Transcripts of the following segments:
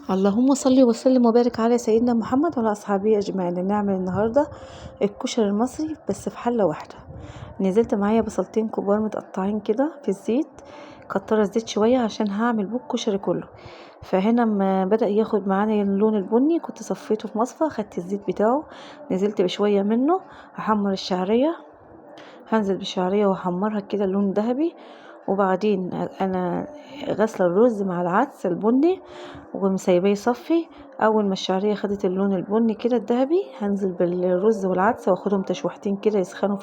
اللهم صل وسلم وبارك على سيدنا محمد وعلى اصحابه اجمعين. نعمل النهارده الكشري المصري بس في حله واحده. نزلت معايا بصلتين كبار متقطعين كده في الزيت، كتر الزيت شويه عشان هعمل بيه الكشري كله. فهنا ما بدا ياخد معانا اللون البني كنت صفيته في مصفى، خدت الزيت بتاعه نزلت بشويه منه. هحمر الشعريه، هنزل بالشعريه واحمرها كده اللون ذهبي. وبعدين انا غسله الرز مع العدس البني ومسيباه يصفي. اول ما الشعريه خدت اللون البني كده الذهبي هنزل بالرز والعدس واخدهم تشويحتين كده يسخنوا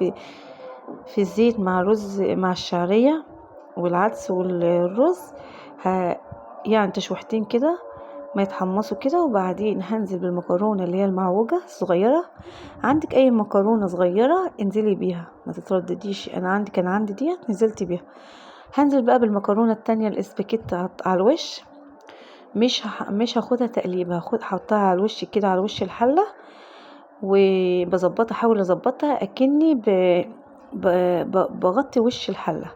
في الزيت مع الرز مع الشعريه والعدس والرز. ه... يعني تشويحتين كده ما يتحمصوا كده. وبعدين هنزل بالمكرونه اللي هي المعوجه الصغيره. عندك اي مكرونه صغيره انزلي بيها ما تتردديش، كان عندي ديت نزلت بيها. هنزل بقى بالمكرونه التانية الاسباجيتي على الوش. مش هاخدها تقليبه، هحطها على الوش كده على وش الحله وبظبطها، احاول اظبطها اكني بغطي وش الحله.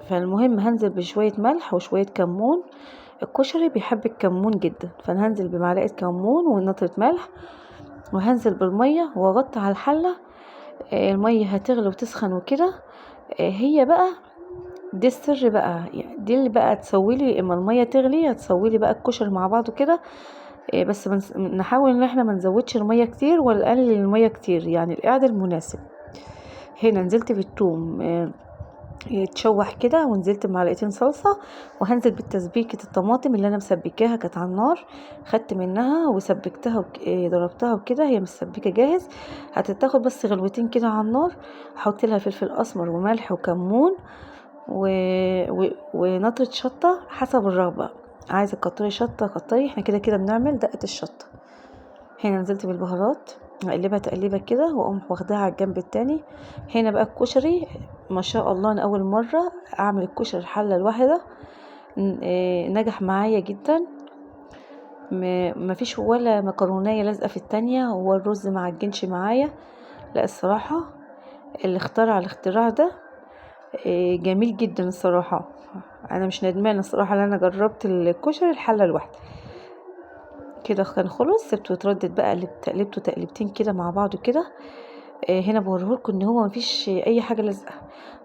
فالمهم هنزل بشويه ملح وشويه كمون، الكشري بيحب الكمون جدا، فانا هنزل بمعلقه كمون ونقطه ملح وهنزل بالميه واغطي على الحله. الميه هتغلي وتسخن وكده. هي بقى دي السر بقى، يعني دي اللي بقى تسويلي اما الميه تغلي هتسويلي بقى الكشري مع بعضه كده. بس نحاول ان احنا ما نزودش الميه كتير ولا نقلل الميه كتير، يعني القعده المناسب. هنا نزلت بالثوم يتشوح كده، ونزلت بمعلقتين صلصه، وهنزل بالتسبيكه الطماطم اللي انا مسبكاها كانت على النار، خدت منها وسبكتها ضربتها وكده هي مسبكه جاهز. هتتاخد بس غلوتين كده على النار. هحط لها فلفل اسمر وملح وكمون ونطرة شطة حسب الرغبة، عايزة تكتري شطة كتري، احنا كده كده بنعمل دقة الشطة. هنا نزلت بالبهارات اقلبها تقليبه كده واقوم واخداها على الجنب التاني. هنا بقى الكشري ما شاء الله انا اول مرة اعمل الكشري الحلة الواحدة نجح معايا جدا. مفيش ولا مكرونية لازقة في التانية، هو الرز معجنش معايا. لا الصراحة اللي اخترع الاختراع ده جميل جدا الصراحة. انا مش ندمانه الصراحه ان انا جربت الكشري الحله الواحده كده. كان خلص سبته يتردد بقى، قلبته تقلبتين كده مع بعضه كده. هنا بوريهولكم ان هو مفيش اي حاجه لازقه،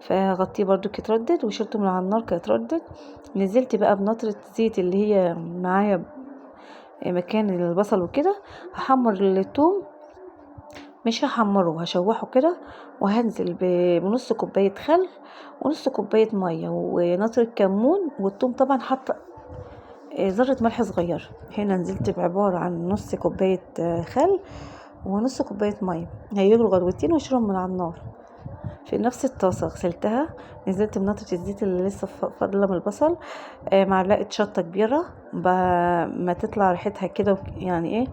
فغطيه برضو يتردد وشلته من على النار يتردد. نزلت بقى بنطره زيت اللي هي معايا مكان البصل وكده. هحمر الثوم، مش هحمره هشوحه كده، وهنزل بنص كوبايه خل ونص كوبايه ميه ونطره كمون، والثوم طبعا حاطه ذرة ملح صغير. هنا نزلت بعبارة عن نص كوباية خل ونص كوباية مية، هيغلوا غلوتين واشيلهم من على النار. في نفس الطاسة غسلتها، نزلت بنقطة الزيت اللي لسه فاضلة من البصل، معلقة شطة كبيرة ما تطلع ريحتها كده يعني ايه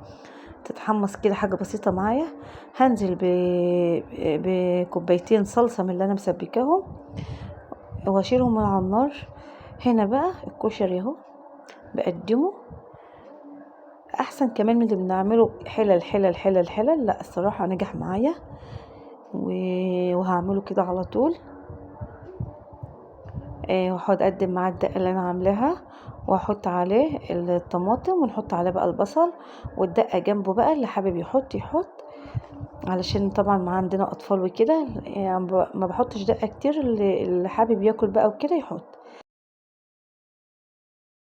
تتحمص كده حاجة بسيطة معايا. هنزل بكوبايتين صلصة من اللي انا مسبكاهم واشيلهم من على النار. هنا بقى الكشري اهو بقدمه احسن كمان من اللي بنعمله حلل. لا الصراحه نجح معايا وهعمله كده على طول. وهقعد اقدم مع الدقه اللي انا عاملاها واحط عليه الطماطم ونحط عليه بقى البصل والدقه جنبه بقى، اللي حابب يحط يحط، علشان طبعا ما عندنا اطفال وكده يعني ما بحطش دقه كتير، اللي حابب ياكل بقى وكده يحط.